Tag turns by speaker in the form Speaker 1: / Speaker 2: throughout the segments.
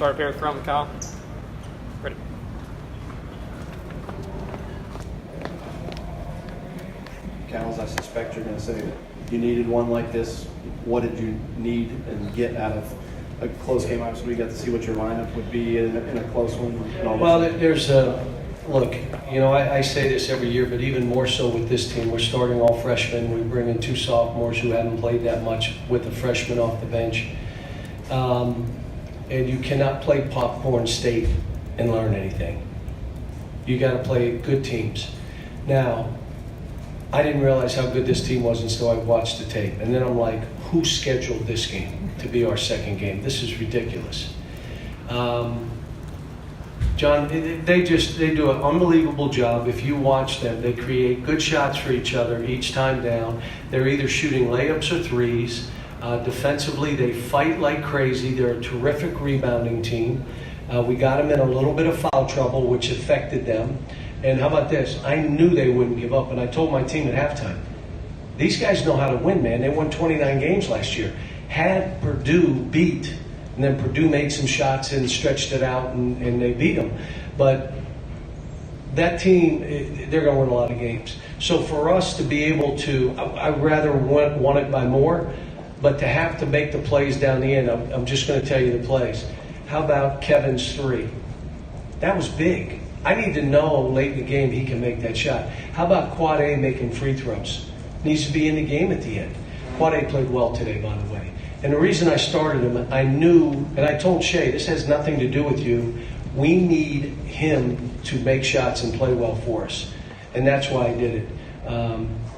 Speaker 1: start up here from Kyle. Ready.
Speaker 2: Cal, I suspect you're going to say that you needed one like this. What did you need and get out of a close game? Obviously, we got to see what your lineup would be in a close one.
Speaker 3: Well, there's a look. I say this every year, but even more so with this team. We're starting all freshmen. We bring in 2 sophomores who haven't played that much with a freshman off the bench. And you cannot play popcorn state and learn anything. You got to play good teams. Now, I didn't realize how good this team was until I watched the tape. And then I'm like, who scheduled this game to be our second game? This is ridiculous. John, they do an unbelievable job. If you watch them, they create good shots for each other each time down. They're either shooting layups or threes. Defensively, they fight like crazy. They're a terrific rebounding team. We got them in a little bit of foul trouble, which affected them. And how about this? I knew they wouldn't give up, and I told my team at halftime, these guys know how to win, man. They won 29 games last year. Had Purdue beat, and then Purdue made some shots and stretched it out, and they beat them. But that team, they're going to win a lot of games. So for us to be able to, I'd rather want it by more, but to have to make the plays down the end, I'm just going to tell you the plays. How about Kevin's 3? That was big. I need to know late in the game he can make that shot. How about Quad A making free throws? Needs to be in the game at the end. Quad A played well today, by the way. And the reason I started him, I knew, and I told Shea, this has nothing to do with you. We need him to make shots and play well for us. And that's why I did it.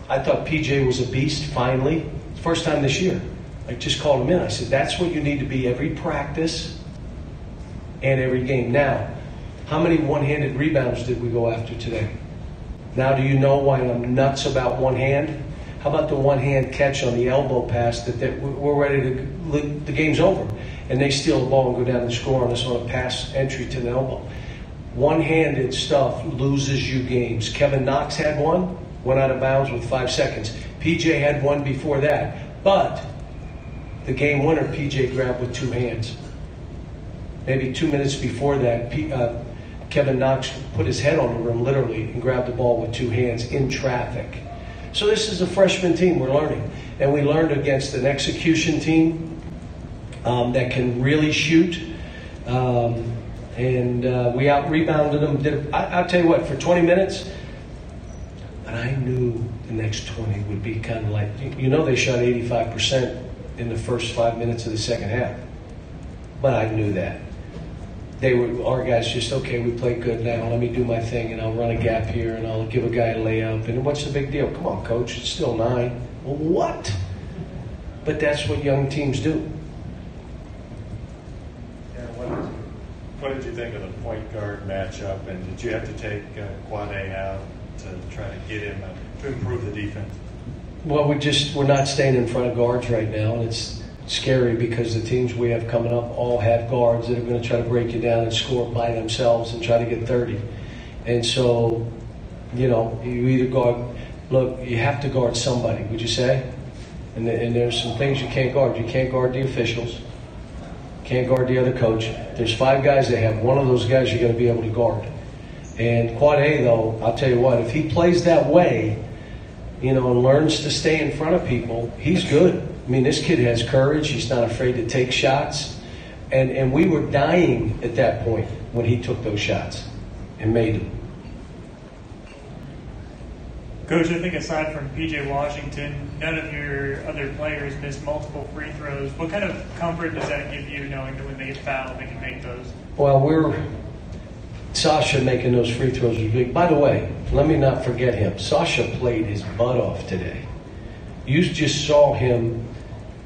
Speaker 3: I thought PJ was a beast, finally. First time this year. I just called him in. I said, that's what you need to be every practice and every game. Now, how many one-handed rebounds did we go after today? Now, do you know why I'm nuts about one hand? How about the one-hand catch on the elbow pass that we're ready to, the game's over, and they steal the ball and go down and score on us on a pass entry to the elbow. One-handed stuff loses you games. Kevin Knox had one, went out of bounds with 5 seconds. PJ had one before that, but the game winner PJ grabbed with 2 hands. Maybe 2 minutes before that, Kevin Knox put his head on the rim literally and grabbed the ball with 2 hands in traffic. So this is a freshman team we're learning. And we learned against an execution team that can really shoot. And we out-rebounded them. I'll tell you what, for 20 minutes, but I knew the next 20 would be kind of like, they shot 85% in the first 5 minutes of the second half. But I knew that. Our guys just, okay, we played good now, let me do my thing, and I'll run a gap here, and I'll give a guy a layup, and what's the big deal? Come on, coach, it's still 9. Well, what? But that's what young teams do.
Speaker 4: Yeah, what did you think of the point guard matchup, and did you have to take Quad A out to try to get him to improve the defense?
Speaker 3: Well, we're not staying in front of guards right now, and it's scary because the teams we have coming up all have guards that are going to try to break you down and score by themselves and try to get 30. And so, you either guard, look, you have to guard somebody, would you say? And there's some things you can't guard. You can't guard the officials. Can't guard the other coach. There's 5 guys they have. One of those guys you're going to be able to guard. And Quad A, though, I'll tell you what, if he plays that way, and learns to stay in front of people, he's good. I mean, this kid has courage. He's not afraid to take shots. And we were dying at that point when he took those shots and made them.
Speaker 5: Coach, I think aside from P.J. Washington, none of your other players missed multiple free throws. What kind of comfort does that give you knowing that when they get fouled, they can make those?
Speaker 3: Well, Sasha making those free throws was big. By the way, let me not forget him. Sasha played his butt off today. You just saw him,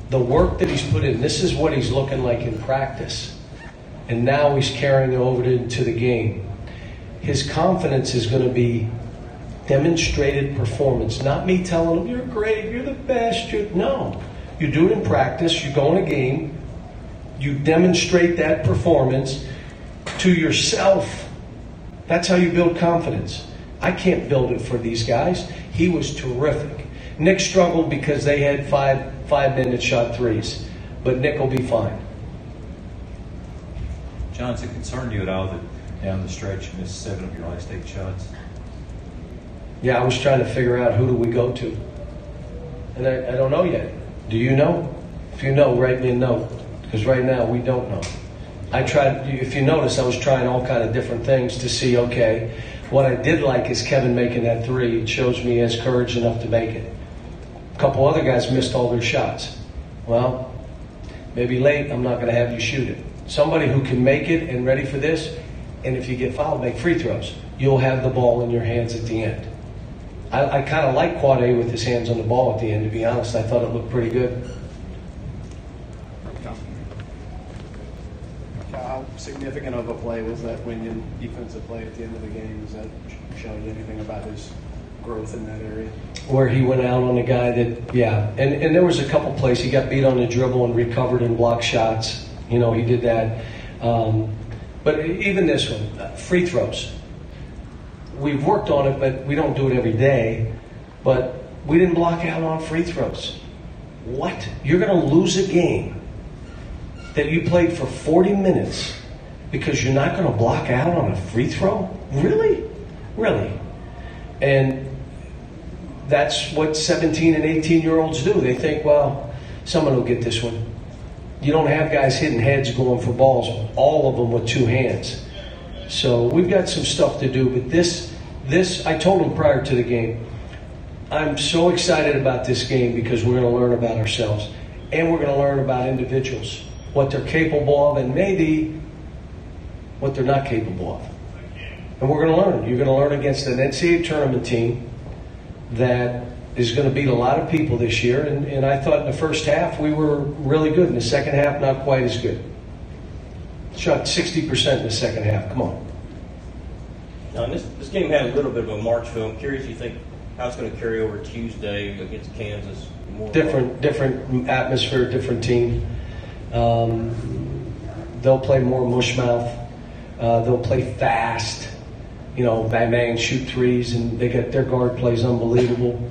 Speaker 3: the work that he's put in. This is what he's looking like in practice. And now he's carrying it over into the game. His confidence is going to be demonstrated performance. Not me telling him, you're great, you're the best. No. You do it in practice. You go in a game. You demonstrate that performance to yourself. That's how you build confidence. I can't build it for these guys. He was terrific. Nick struggled because they had five-minute shot threes, but Nick will be fine.
Speaker 6: John, has it concerned you at all that down the stretch you missed 7 of your last 8 shots?
Speaker 3: Yeah, I was trying to figure out who do we go to. And I don't know yet. Do you know? If you know, write me a note. Because right now, we don't know. I tried, if you notice, I was trying all kind of different things to see, okay, what I did like is Kevin making that 3. It shows me he has courage enough to make it. A couple other guys missed all their shots. Well, maybe late, I'm not going to have you shoot it. Somebody who can make it and ready for this, and if you get fouled, make free throws. You'll have the ball in your hands at the end. I kind of like Quad A with his hands on the ball at the end, to be honest. I thought it looked pretty good.
Speaker 2: How significant of a play was that Winion defensive play at the end of the game? Does that show you anything about his growth in that area?
Speaker 3: Where he went out on the guy that, yeah. And there was a couple plays. He got beat on the dribble and recovered and blocked shots. You know, he did that. But even this one, free throws. We've worked on it, but we don't do it every day. But we didn't block out on free throws. What? You're going to lose a game that you played for 40 minutes because you're not going to block out on a free throw? Really? Really? And that's what 17 and 18-year-olds do. They think, well, someone will get this one. You don't have guys hitting heads going for balls, all of them with 2 hands. So we've got some stuff to do, but this, I told him prior to the game, I'm so excited about this game because we're going to learn about ourselves and we're going to learn about individuals, what they're capable of and maybe what they're not capable of. And we're going to learn. You're going to learn against an NCAA tournament team that is going to beat a lot of people this year. And I thought in the first half we were really good. In the second half, not quite as good. Shot 60% in the second half. Come on.
Speaker 7: Now, this game had a little bit of a March feel. I'm curious, you think how it's going to carry over Tuesday against Kansas?
Speaker 3: Different atmosphere, different team. They'll play more mushmouth. They'll play fast. You know, bang, bang, shoot threes, and they got their guard plays unbelievable.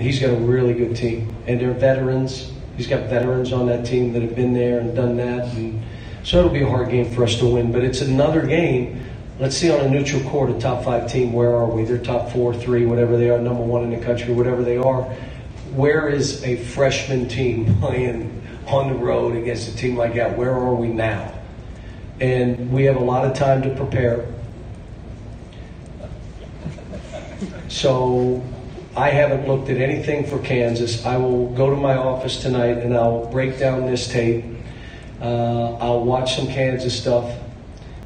Speaker 3: He's got a really good team, and they're veterans. He's got veterans on that team that have been there and done that, and so it'll be a hard game for us to win. But it's another game. Let's see on a neutral court, a top 5 team. Where are we? They're top 4, 3, whatever they are, number 1 in the country, whatever they are. Where is a freshman team playing on the road against a team like that? Where are we now? And we have a lot of time to prepare. So I haven't looked at anything for Kansas. I will go to my office tonight and I'll break down this tape. I'll watch some Kansas stuff.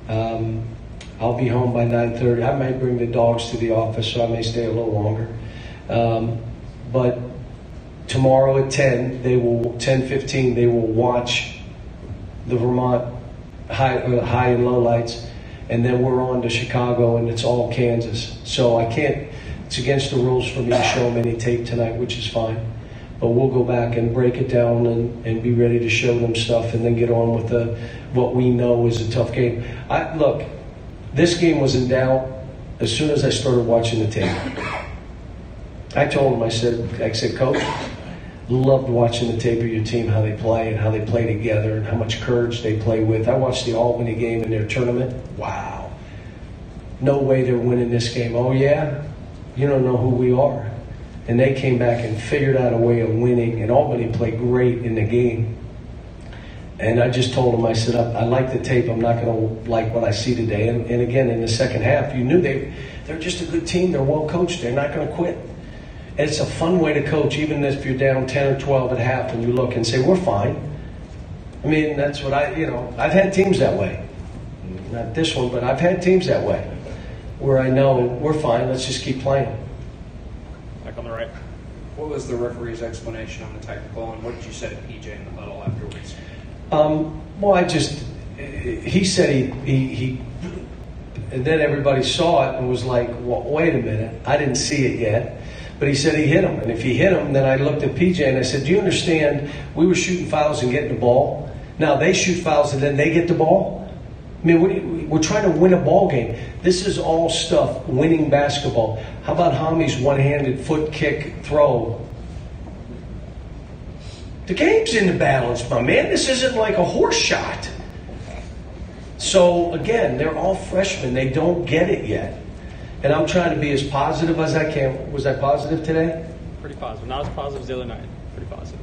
Speaker 3: I'll be home by 9:30. I might bring the dogs to the office, so I may stay a little longer. But tomorrow at 10:15, they will watch the Vermont high and low lights, and then we're on to Chicago, and it's all Kansas. So I can't. It's against the rules for me to show them any tape tonight, which is fine. But we'll go back and break it down and be ready to show them stuff and then get on with what we know is a tough game. Look, this game was in doubt as soon as I started watching the tape. I told him, I said, Coach, loved watching the tape of your team, how they play and how they play together and how much courage they play with. I watched the Albany game in their tournament. Wow. No way they're winning this game. Oh, yeah? You don't know who we are. And they came back and figured out a way of winning, and Albany played great in the game. And I just told them, I said, I like the tape. I'm not going to like what I see today. And again, in the second half, you knew they're just a good team. They're well coached. They're not going to quit. And it's a fun way to coach, even if you're down 10 or 12 at half and you look and say, we're fine. I mean, that's what I've had teams that way. Not this one, but I've had teams that way where I know we're fine. Let's just keep playing.
Speaker 1: Back on the right.
Speaker 8: What was the referee's explanation on the technical, and what did you say to PJ in the huddle afterwards?
Speaker 3: Well, he said he and then everybody saw it and was like, well, wait a minute, I didn't see it yet. But he said he hit him. And if he hit him, then I looked at PJ and I said, do you understand we were shooting fouls and getting the ball? Now they shoot fouls and then they get the ball? I mean, we're trying to win a ball game. This is all stuff, winning basketball. How about Hami's one-handed foot kick throw? The game's in the balance, my man. This isn't like a horse shot. So again, they're all freshmen. They don't get it yet. And I'm trying to be as positive as I can. Was I positive today?
Speaker 1: Pretty positive. Not as positive as the other night. Pretty positive.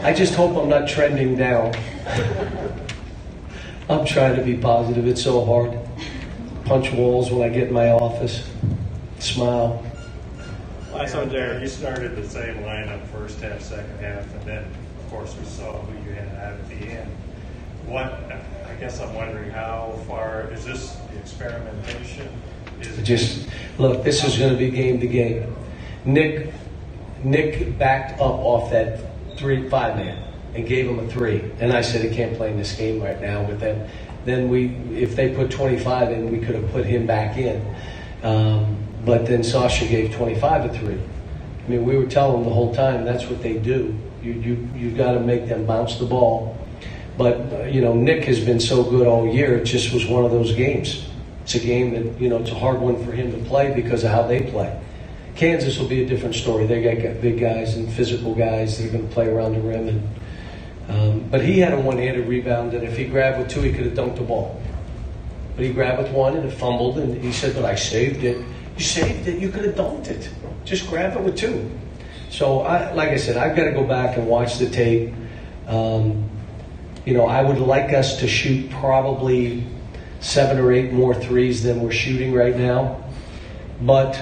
Speaker 3: I just hope I'm not trending down. I'm trying to be positive. It's so hard. Punch walls when I get in my office. Smile.
Speaker 1: Last one, Jared.
Speaker 4: You started the same lineup first half, second half, and then, of course, we saw who you had at the end. I guess I'm wondering how far is this the experimentation?
Speaker 3: Just look, this is going to be game to game. Nick backed up off that 3-5 man and gave him a 3, and I said he can't play in this game right now with them. Then if they put 25 in, we could have put him back in. But then Sasha gave 25 a 3. I mean, we were telling them the whole time that's what they do. You got to make them bounce the ball. But Nick has been so good all year. It just was one of those games. It's a game that it's a hard one for him to play because of how they play. Kansas will be a different story. They got big guys and physical guys that are going to play around the rim. But he had a one-handed rebound, and if he grabbed with 2, he could have dunked the ball. But he grabbed with 1 and it fumbled, and he said, "But I saved it." You saved it. You could have dunked it. Just grab it with 2. So, like I said, I've got to go back and watch the tape. I would like us to shoot probably 7 or 8 more threes than we're shooting right now. But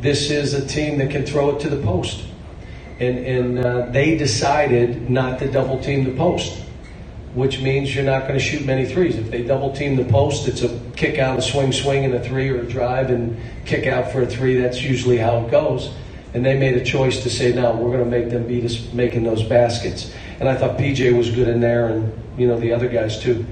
Speaker 3: this is a team that can throw it to the post. And they decided not to double team the post, which means you're not going to shoot many threes. If they double team the post, it's a kick out, a swing and a 3, or a drive and kick out for a 3. That's usually how it goes. And they made a choice to say, no, we're going to make them beat us making those baskets. And I thought PJ was good in there, and the other guys too.